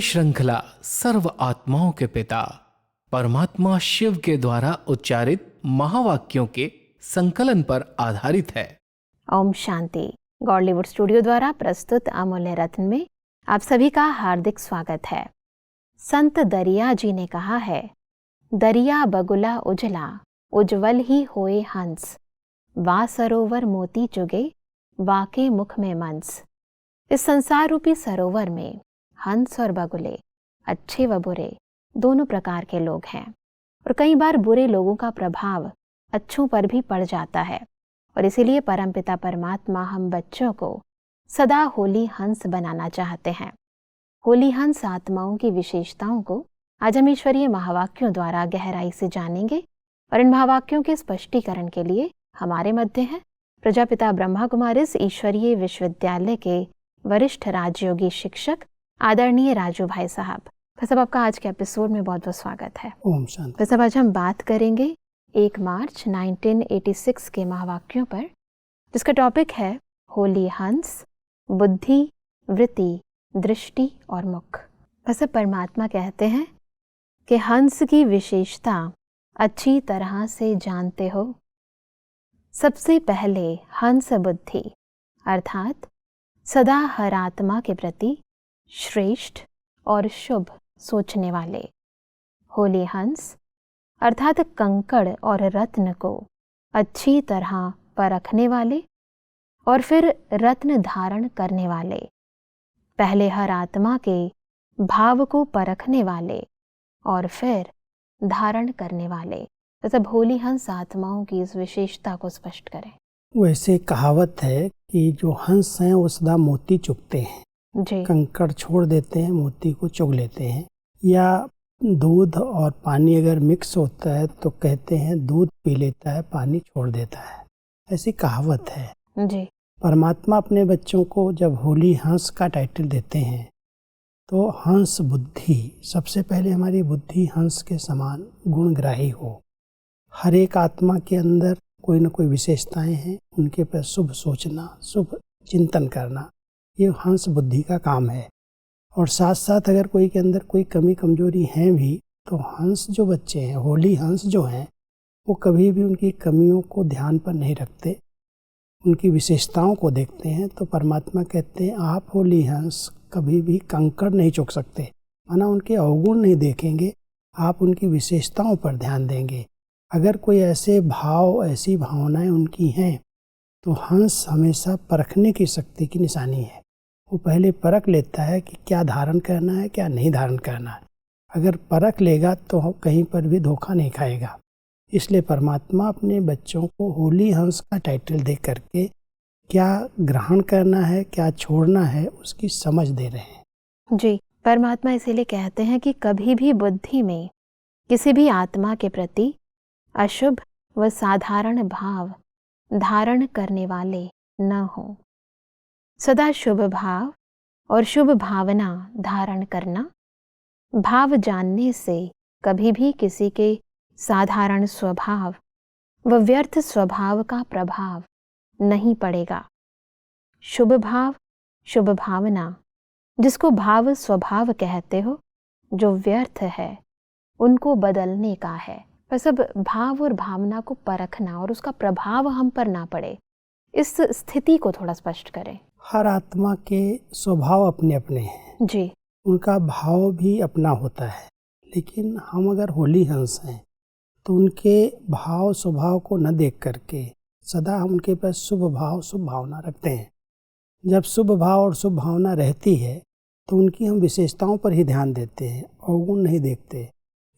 श्रृंखला सर्व आत्माओं के पिता परमात्मा शिव के द्वारा उच्चारित महावाक्यों के संकलन पर आधारित है। ओम शांति। गॉडलीवुड स्टूडियो द्वारा प्रस्तुत अमूल्य रत्न में आप सभी का हार्दिक स्वागत है। संत दरिया जी ने कहा है, दरिया बगुला उजला उज्जवल ही होए हंस, वा सरोवर मोती चुगे वाके मुख में मंस। इस संसार रूपी सरोवर में हंस और बगुले, अच्छे व बुरे दोनों प्रकार के लोग हैं, और कई बार बुरे लोगों का प्रभाव अच्छों पर भी पड़ जाता है। और इसीलिए परमपिता परमात्मा हम बच्चों को सदा होली हंस बनाना चाहते हैं। होली हंस आत्माओं की विशेषताओं को आज हम ईश्वरीय महावाक्यों द्वारा गहराई से जानेंगे, और इन महावाक्यों के स्पष्टीकरण के लिए हमारे मध्य हैं प्रजापिता ब्रह्मा कुमारिस ईश्वरीय विश्वविद्यालय के वरिष्ठ राजयोगी शिक्षक आदरणीय राजू भाई साहब। साहब, आपका आज के एपिसोड में बहुत बहुत स्वागत है। ओम शांति। साहब, आज हम बात करेंगे 1 मार्च 1986 के महावाक्यों पर, जिसका टॉपिक है होली हंस, बुद्धि, वृत्ति, दृष्टि और मुख। साहब, परमात्मा कहते हैं कि हंस की विशेषता अच्छी तरह से जानते हो। सबसे पहले हंस बुद्धि अर्थात सदा हर आत्मा के प्रति श्रेष्ठ और शुभ सोचने वाले। होली हंस अर्थात कंकड़ और रत्न को अच्छी तरह परखने वाले और फिर रत्न धारण करने वाले। पहले हर आत्मा के भाव को परखने वाले और फिर धारण करने वाले। तब होली हंस आत्माओं की इस विशेषता को स्पष्ट करें। वैसे कहावत है कि जो हंस हैं वो सदा मोती चुगते हैं जी। कंकड़ छोड़ देते हैं, मोती को चुग लेते हैं। या दूध और पानी अगर मिक्स होता है तो कहते हैं दूध पी लेता है, पानी छोड़ देता है, ऐसी कहावत है जी। परमात्मा अपने बच्चों को जब होली हंस का टाइटल देते हैं तो हंस बुद्धि, सबसे पहले हमारी बुद्धि हंस के समान गुणग्राही हो। हर एक आत्मा के अंदर कोई न कोई विशेषताएं हैं, उनके पर शुभ सोचना, शुभ चिंतन करना, ये हंस बुद्धि का काम है। और साथ साथ अगर कोई के अंदर कोई कमी कमजोरी है भी तो हंस जो बच्चे हैं, होली हंस जो हैं, वो कभी भी उनकी कमियों को ध्यान पर नहीं रखते, उनकी विशेषताओं को देखते हैं। तो परमात्मा कहते हैं आप होली हंस कभी भी कंकड़ नहीं चुग सकते, माना उनके अवगुण नहीं देखेंगे, आप उनकी विशेषताओं पर ध्यान देंगे। अगर कोई ऐसे भाव, ऐसी भावनाएं उनकी हैं तो हंस हमेशा परखने की शक्ति की निशानी है। वो पहले परख लेता है कि क्या धारण करना है, क्या नहीं धारण करना है। अगर परख लेगा तो कहीं पर भी धोखा नहीं खाएगा। इसलिए परमात्मा अपने बच्चों को होली हंस का टाइटल दे करके क्या ग्रहण करना है, क्या छोड़ना है, उसकी समझ दे रहे हैं। जी, परमात्मा इसीलिए कहते हैं कि कभी भी बुद्धि में किसी भी आत्मा के प्रति अशुभ व साधारण भाव धारण करने वाले न हो। सदा शुभ भाव और शुभ भावना धारण करना। भाव जानने से कभी भी किसी के साधारण स्वभाव व व्यर्थ स्वभाव का प्रभाव नहीं पड़ेगा। शुभ भाव, शुभ भावना, जिसको भाव स्वभाव कहते हो, जो व्यर्थ है उनको बदलने का है। बस अब भाव और भावना को परखना और उसका प्रभाव हम पर ना पड़े, इस स्थिति को थोड़ा स्पष्ट करें। हर आत्मा के स्वभाव अपने अपने हैं जी। उनका भाव भी अपना होता है, लेकिन हम अगर होली हंस हैं तो उनके भाव स्वभाव को न देख करके सदा हम उनके पास शुभ भाव, शुभ भावना रखते हैं। जब शुभ भाव और शुभ भावना रहती है तो उनकी हम विशेषताओं पर ही ध्यान देते हैं, अवगुण नहीं देखते।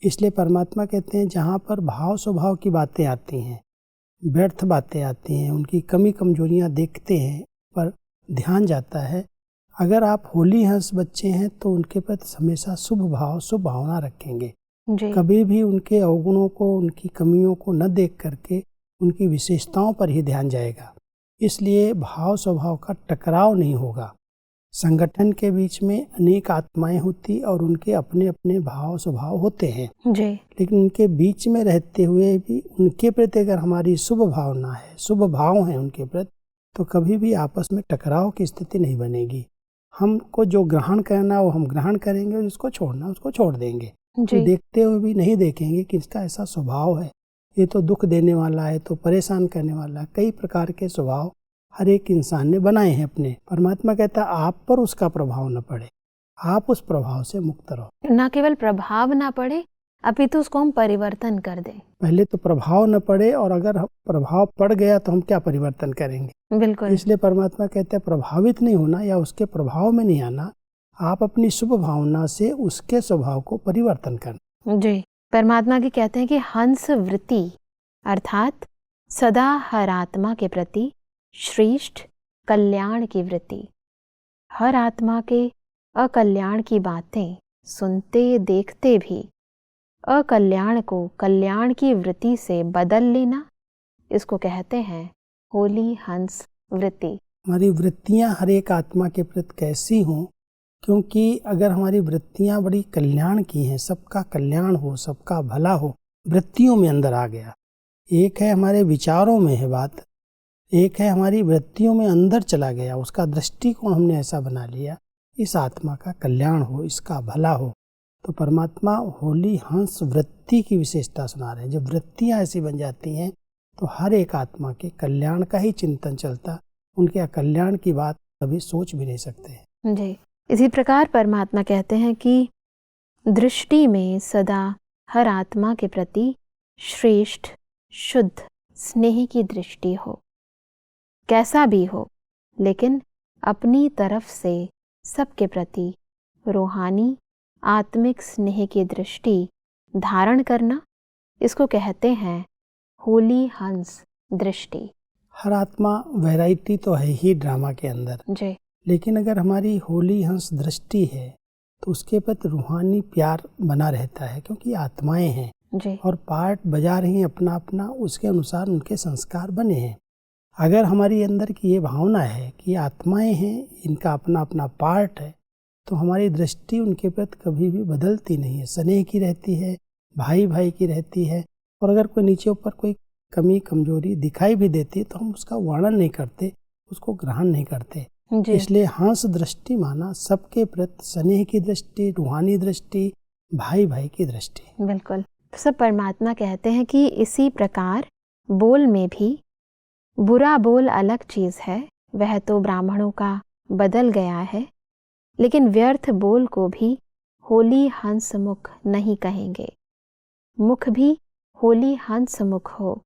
इसलिए परमात्मा कहते हैं जहाँ पर भाव स्वभाव की बातें आती हैं, व्यर्थ बातें आती हैं, उनकी कमी कमजोरियाँ देखते हैं, पर ध्यान जाता है। अगर आप होली हंस बच्चे हैं तो उनके प्रति हमेशा शुभ भाव, शुभ भावना रखेंगे। कभी भी उनके अवगुणों को, उनकी कमियों को न देख करके उनकी विशेषताओं पर ही ध्यान जाएगा। इसलिए भाव स्वभाव का टकराव नहीं होगा। संगठन के बीच में अनेक आत्माएं होती और उनके अपने अपने भाव स्वभाव होते हैं जी। लेकिन उनके बीच में रहते हुए भी उनके प्रति अगर हमारी शुभ भावना है, शुभ भाव है उनके प्रति, तो कभी भी आपस में टकराव की स्थिति नहीं बनेगी। हमको जो ग्रहण करना वो हम ग्रहण करेंगे और जिसको छोड़ना उसको छोड़ देंगे। जी। देखते हुए भी नहीं देखेंगे कि इसका ऐसा स्वभाव है, ये तो दुख देने वाला है, तो परेशान करने वाला है। कई प्रकार के स्वभाव हर एक इंसान ने बनाए हैं अपने। परमात्मा कहता है आप पर उसका प्रभाव न पड़े, आप उस प्रभाव से मुक्त रहो। ना केवल प्रभाव ना पड़े अपितु उसको हम परिवर्तन कर दें। पहले तो प्रभाव न पड़े, और अगर प्रभाव पड़ गया तो हम क्या परिवर्तन करेंगे। बिल्कुल। इसलिए परमात्मा कहते हैं प्रभावित नहीं होना या उसके प्रभाव में नहीं आना, आप अपनी शुभ भावना से उसके स्वभाव को परिवर्तन करना। जी। परमात्मा की कहते हैं कि हंस वृत्ति अर्थात सदा हर आत्मा के प्रति श्रेष्ठ कल्याण की वृत्ति, हर आत्मा के अकल्याण की बातें सुनते देखते भी अकल्याण को कल्याण की वृत्ति से बदल लेना, इसको कहते हैं होली हंस वृत्ति। हमारी वृत्तियां हर एक आत्मा के प्रति कैसी हों, क्योंकि अगर हमारी वृत्तियां बड़ी कल्याण की हैं, सबका कल्याण हो, सबका भला हो, वृत्तियों में अंदर आ गया। एक है हमारे विचारों में है बात, एक है हमारी वृत्तियों में अंदर चला गया, उसका दृष्टिकोण हमने ऐसा बना लिया इस आत्मा का कल्याण हो, इसका भला हो। तो परमात्मा होली हंस वृत्ति की विशेषता सुना रहे हैं। जब वृत्तियां ऐसी बन जाती हैं तो हर एक आत्मा के कल्याण का ही चिंतन चलता, उनके अकल्याण की बात कभी सोच भी नहीं सकते। जी। इसी प्रकार परमात्मा कहते हैं कि दृष्टि में सदा हर आत्मा के प्रति श्रेष्ठ शुद्ध स्नेह की दृष्टि हो, कैसा भी हो, लेकिन अपनी तरफ से सबके प्रति रूहानी आत्मिक स्नेह की दृष्टि धारण करना, इसको कहते हैं होली हंस दृष्टि। हर आत्मा वैरायटी तो है ही ड्रामा के अंदर जी। लेकिन अगर हमारी होली हंस दृष्टि है तो उसके प्रति रूहानी प्यार बना रहता है, क्योंकि आत्माएं हैं जी। और पार्ट बजा रही हैं अपना अपना, उसके अनुसार उनके संस्कार बने हैं। अगर हमारी अंदर की ये भावना है कि आत्माएं हैं, इनका अपना अपना पार्ट है, तो हमारी दृष्टि उनके प्रति कभी भी बदलती नहीं है, स्नेह की रहती है, भाई भाई की रहती है। और अगर कोई नीचे ऊपर कोई कमी कमजोरी दिखाई भी देती है तो हम उसका वर्णन नहीं करते, उसको ग्रहण नहीं करते। इसलिए हंस दृष्टि माना सबके प्रति स्नेह की दृष्टि, रूहानी दृष्टि, भाई भाई की दृष्टि। बिल्कुल। सब परमात्मा कहते हैं कि इसी प्रकार बोल में भी बुरा बोल अलग चीज है, वह तो ब्राह्मणों का बदल गया है, लेकिन व्यर्थ बोल को भी होली हंस मुख नहीं कहेंगे। मुख भी होली हंस मुख हो,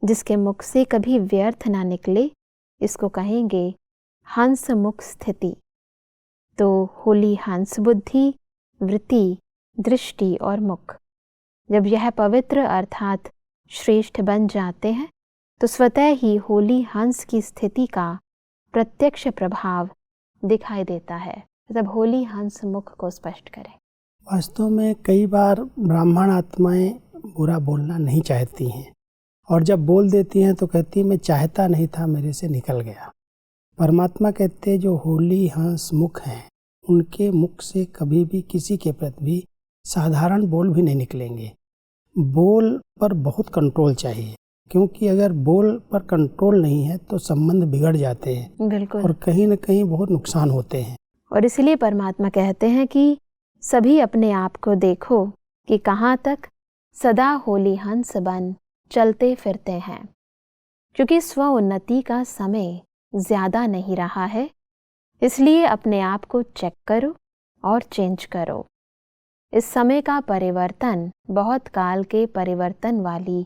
जिसके मुख से कभी व्यर्थ ना निकले, इसको कहेंगे हंस मुख स्थिति। तो होली हंस बुद्धि, वृत्ति, दृष्टि और मुख जब यह पवित्र अर्थात श्रेष्ठ बन जाते हैं तो स्वतः ही होली हंस की स्थिति का प्रत्यक्ष प्रभाव दिखाई देता है। तब होली हंस मुख को स्पष्ट करें। वास्तव में कई बार ब्राह्मण आत्माएं बुरा बोलना नहीं चाहती हैं, और जब बोल देती हैं तो कहती हैं मैं चाहता नहीं था, मेरे से निकल गया। परमात्मा कहते हैं जो होली हंस मुख हैं, उनके मुख से कभी भी किसी के प्रति भी साधारण बोल भी नहीं निकलेंगे। बोल पर बहुत कंट्रोल चाहिए, क्योंकि अगर बोल पर कंट्रोल नहीं है तो संबंध बिगड़ जाते हैं। बिल्कुल। और कहीं न कहीं बहुत नुकसान होते हैं। और इसलिए परमात्मा कहते हैं कि सभी अपने आप को देखो कि कहाँ तक सदा होली हंस बन चलते फिरते हैं, क्योंकि स्व उन्नति का समय ज्यादा नहीं रहा है। इसलिए अपने आप को चेक करो और चेंज करो। इस समय का परिवर्तन बहुत काल के परिवर्तन वाली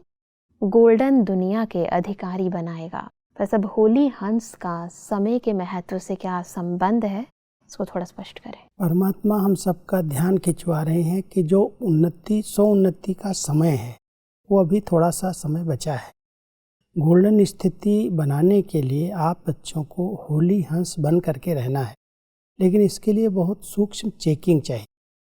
गोल्डन दुनिया के अधिकारी बनाएगा। बस अब होली हंस का समय के महत्व से क्या संबंध है, इसको थोड़ा स्पष्ट करें। परमात्मा हम सबका ध्यान खिंचवा रहे हैं कि जो उन्नति स्व उन्नति का समय है वो अभी थोड़ा सा समय बचा है। गोल्डन स्थिति बनाने के लिए आप बच्चों को होली हंस बन करके रहना है, लेकिन इसके लिए बहुत सूक्ष्म चेकिंग चाहिए।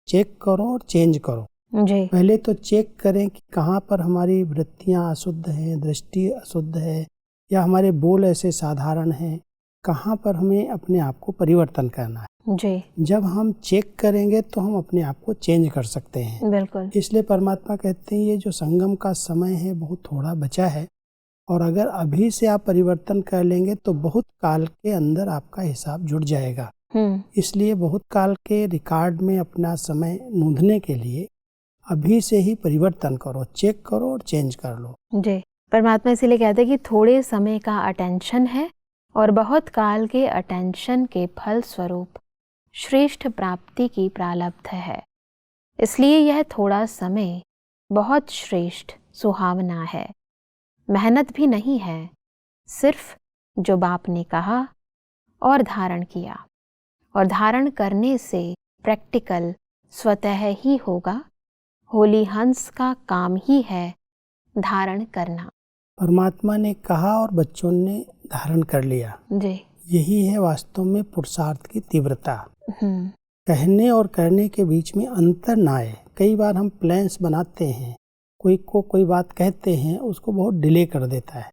चेक करो और चेंज करो। जी। पहले तो चेक करें कि कहाँ पर हमारी वृत्तियाँ अशुद्ध हैं, दृष्टि अशुद्ध है, या हमारे बोल ऐसे साधारण हैं, कहाँ पर हमें अपने आप को परिवर्तन करना है। जी। जब हम चेक करेंगे तो हम अपने आप को चेंज कर सकते हैं। बिल्कुल। इसलिए परमात्मा कहते हैं ये जो संगम का समय है बहुत थोड़ा बचा है, और अगर अभी से आप परिवर्तन कर लेंगे तो बहुत काल के अंदर आपका हिसाब जुड़ जाएगा। इसलिए बहुत काल के रिकॉर्ड में अपना समय नोंदने के लिए अभी से ही परिवर्तन करो, चेक करो और चेंज कर लो। जी, परमात्मा इसीलिए कहते हैं कि थोड़े समय का अटेंशन है और बहुत काल के अटेंशन के फल स्वरूप श्रेष्ठ प्राप्ति की प्रारब्ध है। इसलिए यह थोड़ा समय बहुत श्रेष्ठ सुहावना है। मेहनत भी नहीं है, सिर्फ जो बाप ने कहा और धारण किया, और धारण करने से प्रैक्टिकल स्वतः ही होगा। होली हंस का काम ही है धारण करना। परमात्मा ने कहा और बच्चों ने धारण कर लिया। जी, यही है वास्तव में पुरुषार्थ की तीव्रता। कहने और करने के बीच में अंतर ना आए। कई बार हम प्लान्स बनाते हैं, कोई को कोई बात कहते हैं, उसको बहुत डिले कर देता है।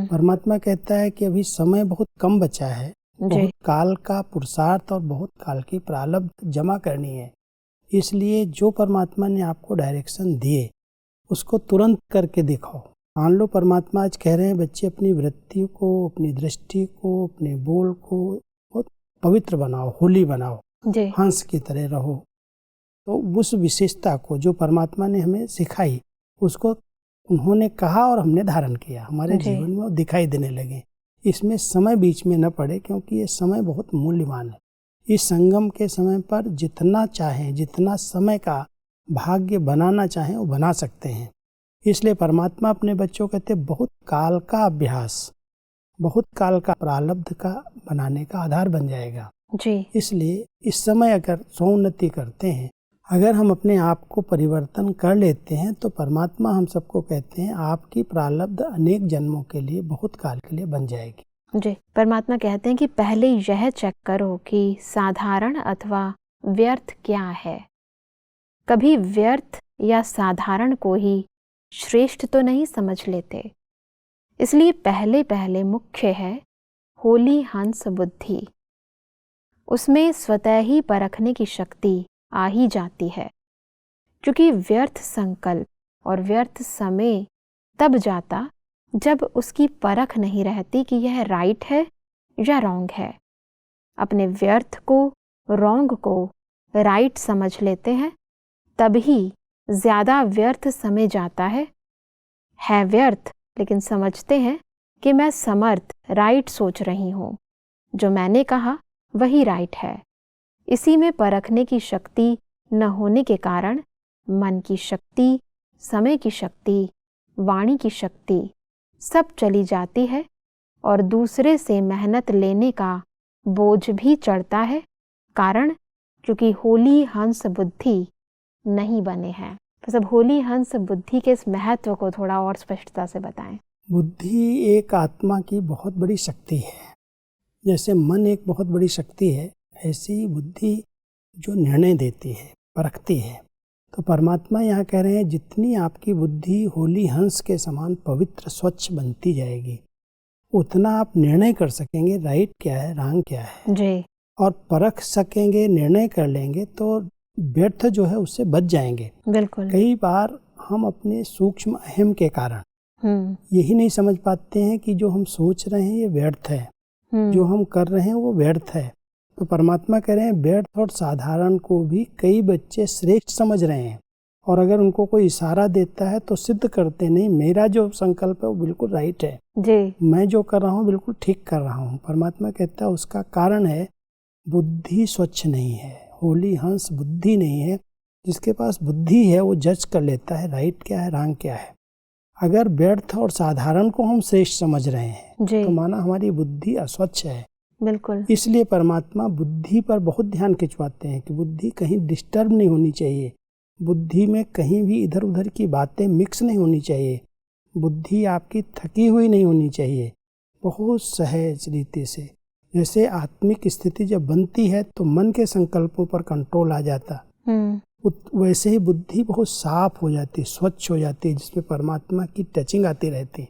परमात्मा कहता है कि अभी समय बहुत कम बचा है, बहुत काल का पुरुषार्थ और बहुत काल की प्रारब्ध जमा करनी है। इसलिए जो परमात्मा ने आपको डायरेक्शन दिए उसको तुरंत करके दिखाओ। मान लो परमात्मा आज कह रहे हैं बच्चे अपनी वृत्ति को, अपनी दृष्टि को, अपने बोल को बहुत पवित्र बनाओ, होली बनाओ, हंस की तरह रहो। तो उस विशेषता को जो परमात्मा ने हमें सिखाई उसको उन्होंने कहा और हमने धारण किया, हमारे जीवन में वो दिखाई देने लगे। इसमें समय बीच में न पड़े, क्योंकि ये समय बहुत मूल्यवान है। इस संगम के समय पर जितना चाहें, जितना समय का भाग्य बनाना चाहें वो बना सकते हैं। इसलिए परमात्मा अपने बच्चों कहते बहुत काल का अभ्यास, बहुत काल का प्रारब्ध का बनाने का आधार बन जाएगा। इसलिए इस समय अगर स्वोन्नति करते हैं, अगर हम अपने आप को परिवर्तन कर लेते हैं, तो परमात्मा हम सबको कहते हैं आपकी प्रारब्ध अनेक जन्मों के लिए, बहुत काल के लिए बन जाएगी। जी, परमात्मा कहते हैं कि पहले यह चेक करो कि साधारण अथवा व्यर्थ क्या है। कभी व्यर्थ या साधारण को ही श्रेष्ठ तो नहीं समझ लेते। इसलिए पहले पहले मुख्य है होली हंस बुद्धि। उसमें स्वतः ही परखने की शक्ति आ ही जाती है, क्योंकि व्यर्थ संकल्प और व्यर्थ समय तब जाता जब उसकी परख नहीं रहती कि यह राइट है या रॉन्ग है। अपने व्यर्थ को, रॉन्ग को राइट समझ लेते हैं, तभी ज्यादा व्यर्थ समय जाता है व्यर्थ, लेकिन समझते हैं कि मैं समर्थ राइट सोच रही हूँ, जो मैंने कहा वही राइट है। इसी में परखने की शक्ति न होने के कारण मन की शक्ति, समय की शक्ति, वाणी की शक्ति सब चली जाती है और दूसरे से मेहनत लेने का बोझ भी चढ़ता है। कारण क्योंकि होली हंस बुद्धि नहीं बने हैं। तो सब होली हंस बुद्धि के इस महत्व को थोड़ा और स्पष्टता से बताएं। बुद्धि एक आत्मा की बहुत बड़ी शक्ति है। जैसे मन एक बहुत बड़ी शक्ति है, ऐसी बुद्धि जो निर्णय देती है, परखती है। तो परमात्मा यहाँ कह रहे हैं जितनी आपकी बुद्धि होली हंस के समान पवित्र स्वच्छ बनती जाएगी, उतना आप निर्णय कर सकेंगे राइट क्या है, रॉन्ग क्या है जी। और परख सकेंगे, निर्णय कर लेंगे तो व्यर्थ जो है उससे बच जाएंगे। बिल्कुल। कई बार हम अपने सूक्ष्म अहम के कारण यही नहीं समझ पाते हैं कि जो हम सोच रहे हैं ये व्यर्थ है, जो हम कर रहे हैं वो व्यर्थ है। तो परमात्मा कह रहे हैं व्यर्थ और साधारण को भी कई बच्चे श्रेष्ठ समझ रहे हैं, और अगर उनको कोई इशारा देता है तो सिद्ध करते नहीं, मेरा जो संकल्प है वो बिल्कुल राइट है जी, मैं जो कर रहा हूँ बिल्कुल ठीक कर रहा हूँ। परमात्मा कहता है उसका कारण है बुद्धि स्वच्छ नहीं है, होली हंस बुद्धि नहीं है। जिसके पास बुद्धि है वो जज कर लेता है राइट क्या है, रॉन्ग क्या है। अगर व्यर्थ और साधारण को हम श्रेष्ठ समझ रहे हैं तो माना हमारी बुद्धि अस्वच्छ है। बिल्कुल। इसलिए परमात्मा बुद्धि पर बहुत ध्यान खिंचवाते हैं कि बुद्धि कहीं डिस्टर्ब नहीं होनी चाहिए, बुद्धि में कहीं भी इधर उधर की बातें मिक्स नहीं होनी चाहिए, बुद्धि आपकी थकी हुई नहीं होनी चाहिए। बहुत सहज रीति से, जैसे आत्मिक स्थिति जब बनती है तो मन के संकल्पों पर कंट्रोल आ जाता, वैसे ही बुद्धि बहुत साफ हो जाती, स्वच्छ हो जाती है, जिसमें परमात्मा की टचिंग आती रहती।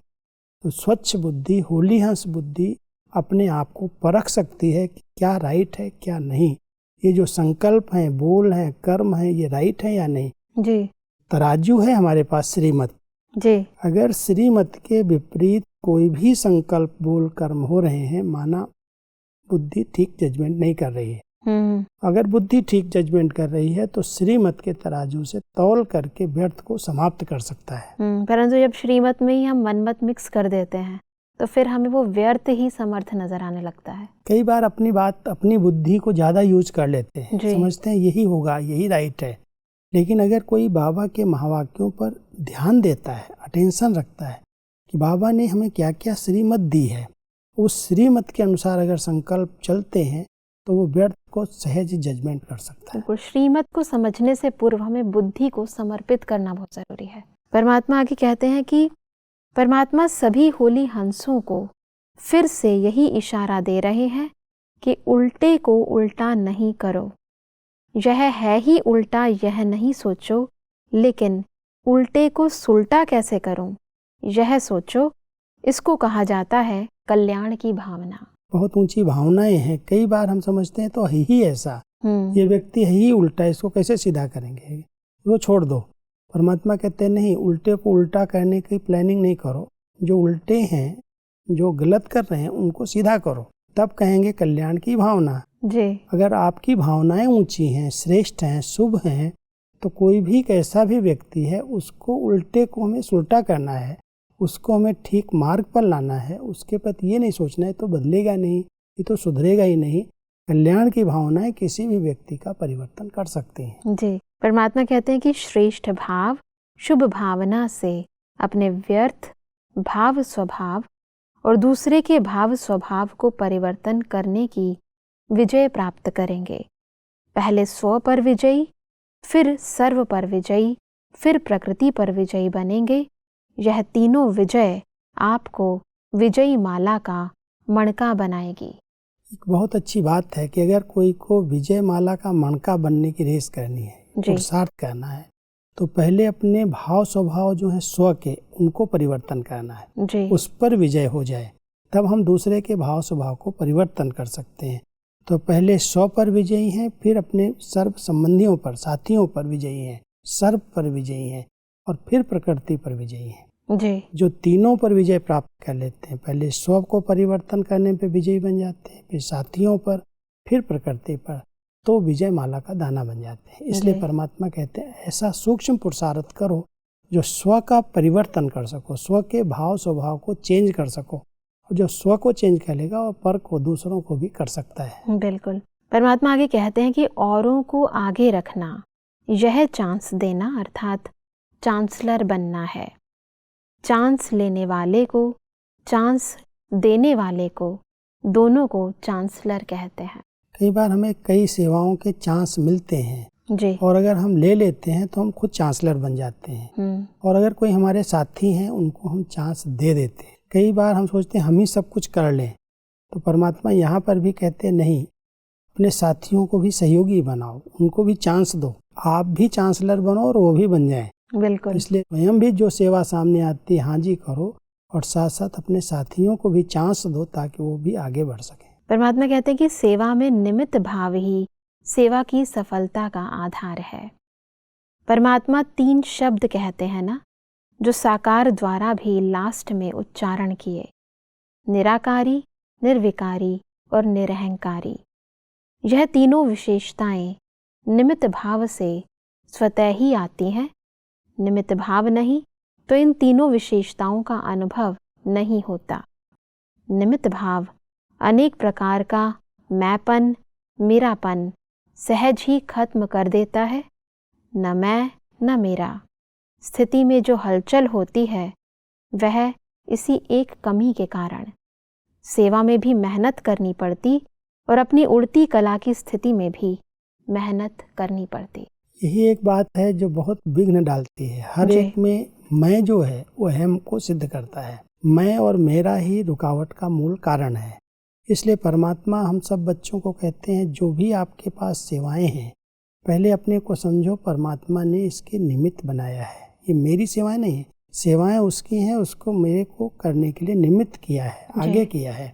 तो स्वच्छ बुद्धि, होली हंस बुद्धि अपने आप को परख सकती है कि क्या राइट है क्या नहीं, ये जो संकल्प हैं, बोल हैं, कर्म हैं, ये राइट है या नहीं जी। तराजू है हमारे पास श्रीमत जी। अगर श्रीमत के विपरीत कोई भी संकल्प, बोल, कर्म हो रहे हैं, माना बुद्धि ठीक जजमेंट नहीं कर रही है। अगर बुद्धि ठीक जजमेंट कर रही है तो श्रीमत के तराजू से तौल करके व्यर्थ को समाप्त कर सकता है। परंतु जब श्रीमत में ही हम मनमत मिक्स कर देते हैं तो फिर हमें वो व्यर्थ ही समर्थ नजर आने लगता है। कई बार अपनी बात, अपनी बुद्धि को ज्यादा यूज कर लेते हैं, समझते हैं यही होगा, यही राइट है। लेकिन अगर कोई बाबा के महावाक्यों पर ध्यान देता है, अटेंशन रखता है कि बाबा ने हमें क्या क्या श्रीमत दी है, उस श्रीमत के अनुसार अगर संकल्प चलते हैं तो वो व्यर्थ को सहज जजमेंट कर सकता है। श्रीमत को समझने से पूर्व हमें बुद्धि को समर्पित करना बहुत जरूरी है। परमात्मा आगे कहते हैं कि परमात्मा सभी होली हंसों को फिर से यही इशारा दे रहे हैं कि उल्टे को उल्टा नहीं करो। यह है ही उल्टा, यह नहीं सोचो, लेकिन उल्टे को सुलटा कैसे करूं, यह सोचो। इसको कहा जाता है कल्याण की भावना। बहुत ऊंची भावनाएं हैं। कई बार हम समझते हैं तो है ही ऐसा, ये व्यक्ति है ही उल्टा, इसको कैसे सीधा करेंगे, वो छोड़ दो। परमात्मा कहते हैं नहीं, उल्टे को उल्टा करने की प्लानिंग नहीं करो। जो उल्टे हैं, जो गलत कर रहे हैं, उनको सीधा करो, तब कहेंगे कल्याण की भावना जी। अगर आपकी भावनाएं ऊंची हैं, श्रेष्ठ हैं, शुभ हैं, तो कोई भी कैसा भी व्यक्ति है उसको उल्टे को हमें सुलटा करना है, उसको हमें ठीक मार्ग पर लाना है। उसके प्रति ये नहीं सोचना है तो बदलेगा नहीं, ये तो सुधरेगा ही नहीं। कल्याण की भावनाएं किसी भी व्यक्ति का परिवर्तन कर सकती हैं। जी। परमात्मा कहते हैं कि श्रेष्ठ भाव, शुभ भावना से अपने व्यर्थ भाव स्वभाव और दूसरे के भाव स्वभाव को परिवर्तन करने की विजय प्राप्त करेंगे। पहले स्व पर विजयी, फिर सर्व पर विजयी, फिर प्रकृति पर विजयी बनेंगे। यह तीनों विजय आपको विजयी माला का मणका बनाएगी। एक बहुत अच्छी बात है कि अगर कोई को विजय माला का मणका बनने की रेस करनी है, पुरुषार्थ करना है, तो पहले अपने भाव स्वभाव जो है स्व के, उनको परिवर्तन करना है जी। उस पर विजय हो जाए, तब हम दूसरे के भाव स्वभाव को परिवर्तन कर सकते हैं। तो पहले स्व पर विजयी हैं, फिर अपने सर्व संबंधियों पर, साथियों पर विजयी हैं, सर्व पर विजयी हैं, और फिर प्रकृति पर विजयी हैं जी। जो तीनों पर विजय प्राप्त कर लेते हैं। पहले स्व को परिवर्तन करने पे विजयी बन जाते हैं, फिर साथियों पर, फिर प्रकृति पर, तो विजय माला का दाना बन जाते हैं। इसलिए परमात्मा कहते हैं ऐसा सूक्ष्म पुरुषार्थ करो जो स्व का परिवर्तन कर सको, स्व के भाव स्वभाव को चेंज कर सको, और जो स्व को चेंज करेगा और पर को, दूसरों को भी कर सकता है। बिल्कुल। परमात्मा आगे कहते हैं कि औरों को आगे रखना, यह चांस देना अर्थात चांसलर बनना है। चांस लेने वाले को, चांस देने वाले को, दोनों को चांसलर कहते हैं। कई बार हमें कई सेवाओं के चांस मिलते हैं जी। और अगर हम ले लेते हैं तो हम खुद चांसलर बन जाते हैं, और अगर कोई हमारे साथी हैं उनको हम चांस दे देते हैं। कई बार हम सोचते हैं हम ही सब कुछ कर लें, तो परमात्मा यहाँ पर भी कहते हैं नहीं, अपने साथियों को भी सहयोगी बनाओ, उनको भी चांस दो, आप भी चांसलर बनो और वो भी बन जाए। बिल्कुल। इसलिए स्वयं भी जो सेवा सामने आती है हाँ जी करो, और साथ साथ अपने साथियों को भी चांस दो ताकि वो भी आगे बढ़ सके। परमात्मा कहते हैं कि सेवा में निमित्त भाव ही सेवा की सफलता का आधार है। परमात्मा 3 शब्द कहते हैं ना, जो साकार द्वारा भी लास्ट में उच्चारण किए, निराकारी, निर्विकारी और निरहंकारी। यह तीनों विशेषताएं निमित्त भाव से स्वतः ही आती हैं। निमित्त भाव नहीं तो इन तीनों विशेषताओं का अनुभव नहीं होता। निमित्त भाव अनेक प्रकार का मैंपन, मेरापन सहज ही खत्म कर देता है। न मैं न मेरा स्थिति में जो हलचल होती है वह इसी एक कमी के कारण। सेवा में भी मेहनत करनी पड़ती और अपनी उड़ती कला की स्थिति में भी मेहनत करनी पड़ती। यही एक बात है जो बहुत विघ्न डालती है। हर एक में मैं जो है वो अहम को सिद्ध करता है। मैं और मेरा ही रुकावट का मूल कारण है। इसलिए परमात्मा हम सब बच्चों को कहते हैं जो भी आपके पास सेवाएं हैं, पहले अपने को समझो परमात्मा ने इसके निमित्त बनाया है। ये मेरी सेवाएं नहीं है, सेवाएं उसकी हैं, उसको मेरे को करने के लिए निमित्त किया है, आगे किया है।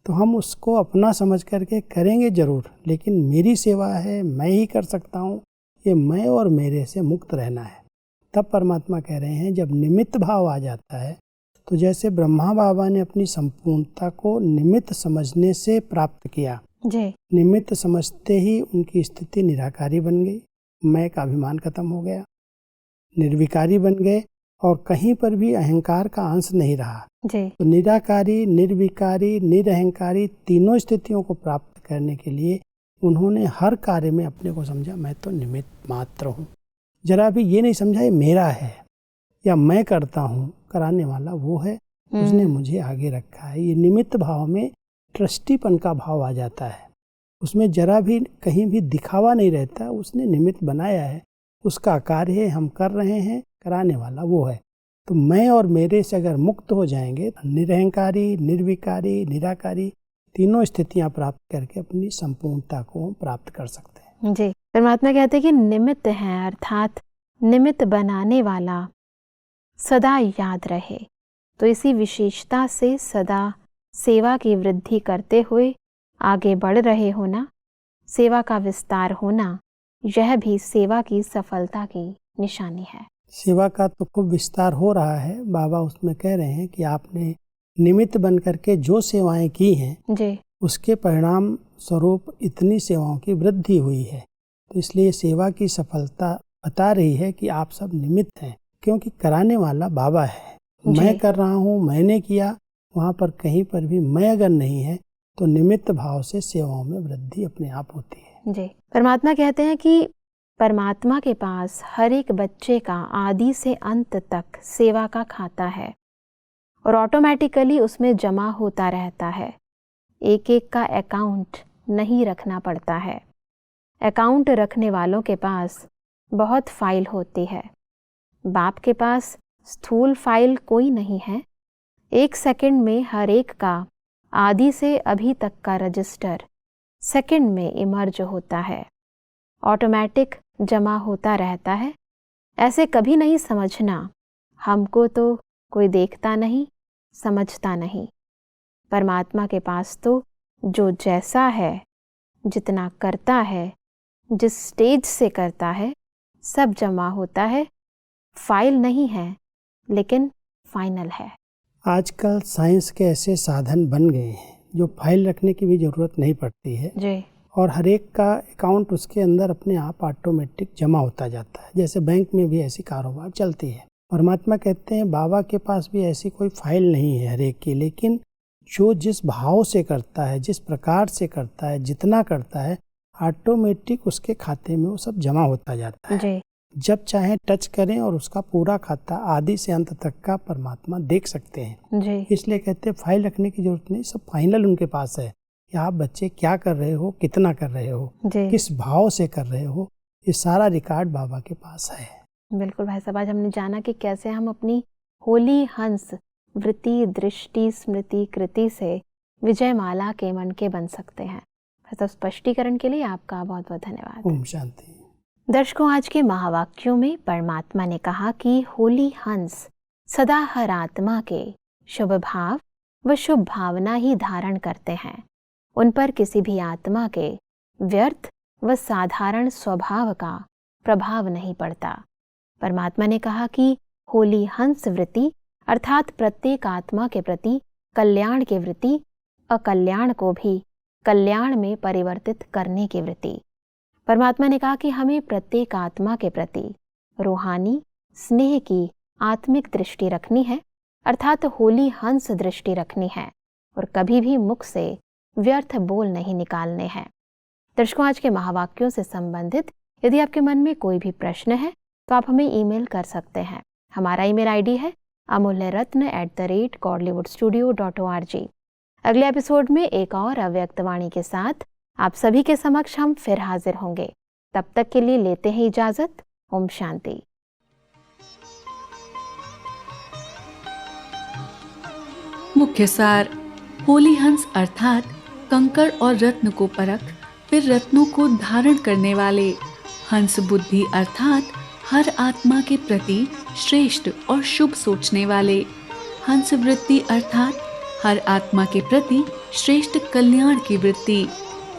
तो हम उसको अपना समझ करके करेंगे जरूर, लेकिन मेरी सेवा है, मैं ही कर सकता हूँ, ये मैं और मेरे से मुक्त रहना है। तब परमात्मा कह रहे हैं जब निमित्त भाव आ जाता है, तो जैसे ब्रह्मा बाबा ने अपनी संपूर्णता को निमित्त समझने से प्राप्त किया, जी। निमित्त समझते ही उनकी स्थिति निराकारी बन गई, मैं का अभिमान खत्म हो गया, निर्विकारी बन गए और कहीं पर भी अहंकार का अंश नहीं रहा। जी। तो निराकारी, निर्विकारी, निरअहंकारी तीनों स्थितियों को प्राप्त करने के लिए उन्होंने हर कार्य में अपने को समझा मैं तो निमित्त मात्र हूँ। जरा भी ये नहीं समझा ये मेरा है या मैं करता हूँ, कराने वाला वो है, उसने मुझे आगे रखा है। ये निमित्त भाव में ट्रस्टीपन का भाव आ जाता है, उसमें जरा भी कहीं भी दिखावा नहीं रहता, उसने निमित्त बनाया है, उसका कार्य है, हम कर रहे हैं, कराने वाला वो है। तो मैं और मेरे से अगर मुक्त हो जाएंगे, निरअहंकारी, निर्विकारी, निराकारी तीनों स्थितियां प्राप्त करके अपनी संपूर्णता को हम प्राप्त कर सकते हैं। जी। परमात्मा कहते हैं कि निमित्त हैं, अर्थात निमित्त बनाने वाला सदा याद रहे। तो इसी विशेषता से सदा सेवा की वृद्धि करते हुए आगे बढ़ रहे होना, सेवा का विस्तार होना, यह भी सेवा की सफलता की निशानी है। सेवा का तो खूब विस्तार हो रहा है। बाबा उसमें कह रहे हैं कि आपने निमित्त बन करके जो सेवाएं की हैं जी। उसके परिणाम स्वरूप इतनी सेवाओं की वृद्धि हुई है। तो इसलिए सेवा की सफलता बता रही है कि आप सब निमित्त हैं, क्योंकि कराने वाला बाबा है। मैं कर रहा हूँ, मैंने किया, वहाँ पर कहीं पर भी मैं अगर नहीं है तो निमित्त भाव से सेवाओं में वृद्धि अपने आप होती है। जी। परमात्मा कहते हैं कि परमात्मा के पास हर एक बच्चे का आदि से अंत तक सेवा का खाता है और ऑटोमेटिकली उसमें जमा होता रहता है। एक एक का अकाउंट नहीं रखना पड़ता है। अकाउंट रखने वालों के पास बहुत फाइल होती है। बाप के पास स्थूल फाइल कोई नहीं है। 1 सेकंड में हर एक का आदि से अभी तक का रजिस्टर सेकंड में इमर्ज होता है, ऑटोमेटिक जमा होता रहता है। ऐसे कभी नहीं समझना हमको तो कोई देखता नहीं, समझता नहीं। परमात्मा के पास तो जो जैसा है, जितना करता है, जिस स्टेज से करता है, सब जमा होता है। फाइल नहीं है लेकिन फाइनल है। आजकल साइंस के ऐसे साधन बन गए हैं जो फाइल रखने की भी ज़रूरत नहीं पड़ती है जी। और हर एक का अकाउंट उसके अंदर अपने आप ऑटोमेटिक जमा होता जाता है। जैसे बैंक में भी ऐसी कारोबार चलती है। परमात्मा कहते हैं बाबा के पास भी ऐसी कोई फाइल नहीं है हर एक की, लेकिन जो जिस भाव से करता है, जिस प्रकार से करता है, जितना करता है, ऑटोमेटिक उसके खाते में वो सब जमा होता जाता है। जी। जब चाहे टच करें और उसका पूरा खाता आदि से अंत तक का परमात्मा देख सकते हैं। जी। इसलिए कहते हैं फाइल रखने की जरूरत नहीं, सब फाइनल उनके पास है कि आप बच्चे क्या कर रहे हो, कितना कर रहे हो, किस भाव से कर रहे हो, ये सारा रिकॉर्ड बाबा के पास है। बिल्कुल भाई साहब, आज हमने जाना कि कैसे हम अपनी होली हंस वृत्ति, दृष्टि, स्मृति, कृति से विजय माला के मन के बन सकते हैं। तो स्पष्टीकरण के लिए आपका बहुत बहुत धन्यवाद। ओम शांति। दर्शकों, आज के महावाक्यों में परमात्मा ने कहा कि होली हंस सदा हर आत्मा के शुभ भाव व शुभ भावना ही धारण करते हैं। उन पर किसी भी आत्मा के व्यर्थ व साधारण स्वभाव का प्रभाव नहीं पड़ता। परमात्मा ने कहा कि होली हंस वृत्ति अर्थात प्रत्येक आत्मा के प्रति कल्याण की वृत्ति, अकल्याण को भी कल्याण में परिवर्तित करने की वृत्ति। परमात्मा ने कहा कि हमें प्रत्येक आत्मा के प्रति रूहानी स्नेह की आत्मिक दृष्टि रखनी है, अर्थात होली हंस दृष्टि रखनी है और कभी भी मुख से व्यर्थ बोल नहीं निकालने हैं। दर्शकों, आज के महावाक्यों से संबंधित यदि आपके मन में कोई भी प्रश्न है तो आप हमें ईमेल कर सकते हैं। हमारा ईमेल आईडी है amulyaratna@godlywoodstudio.org। अगले एपिसोड में एक और अव्यक्त वाणी के साथ आप सभी के समक्ष हम फिर हाजिर होंगे। तब तक के लिए लेते हैं इजाजत। ओम शांति। मुख्य सार। होली हंस अर्थात कंकड़ और रत्न को परख फिर रत्नों को धारण करने वाले, हंस बुद्धि अर्थात हर आत्मा के प्रति श्रेष्ठ और शुभ सोचने वाले, हंस वृत्ति अर्थात हर आत्मा के प्रति श्रेष्ठ कल्याण की वृत्ति,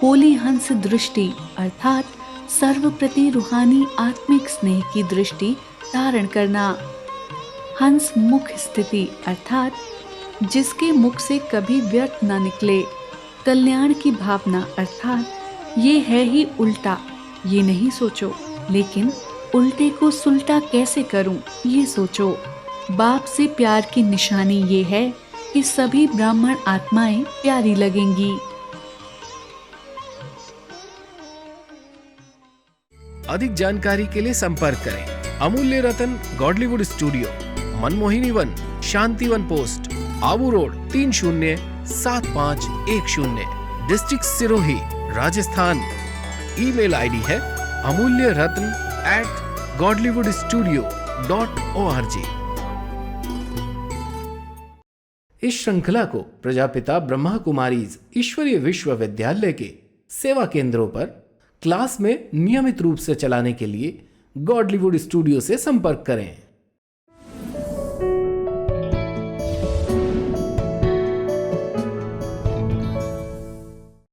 होली हंस दृष्टि अर्थात सर्व प्रति रूहानी आत्मिक स्नेह की दृष्टि धारण करना, हंस मुख स्थिति अर्थात जिसके मुख से कभी व्यर्थ न निकले, कल्याण की भावना अर्थात ये है ही उल्टा, ये नहीं सोचो, लेकिन उल्टे को सुलटा कैसे करूं ये सोचो। बाप से प्यार की निशानी ये है कि सभी ब्राह्मण आत्माएं प्यारी लगेंगी। अधिक जानकारी के लिए संपर्क करें Amulya Ratan Godlywood studio, Manmohini Van, Shantivan post, Abu road 307510, district Sirohi, Rajasthan. Email ID है amulyaratn@godlywoodstudio.org। इस श्रृंखला को प्रजापिता ब्रह्मा कुमारीज ईश्वरीय विश्वविद्यालय के सेवा केंद्रों पर क्लास में नियमित रूप से चलाने के लिए गॉडलीवुड स्टूडियो से संपर्क करें।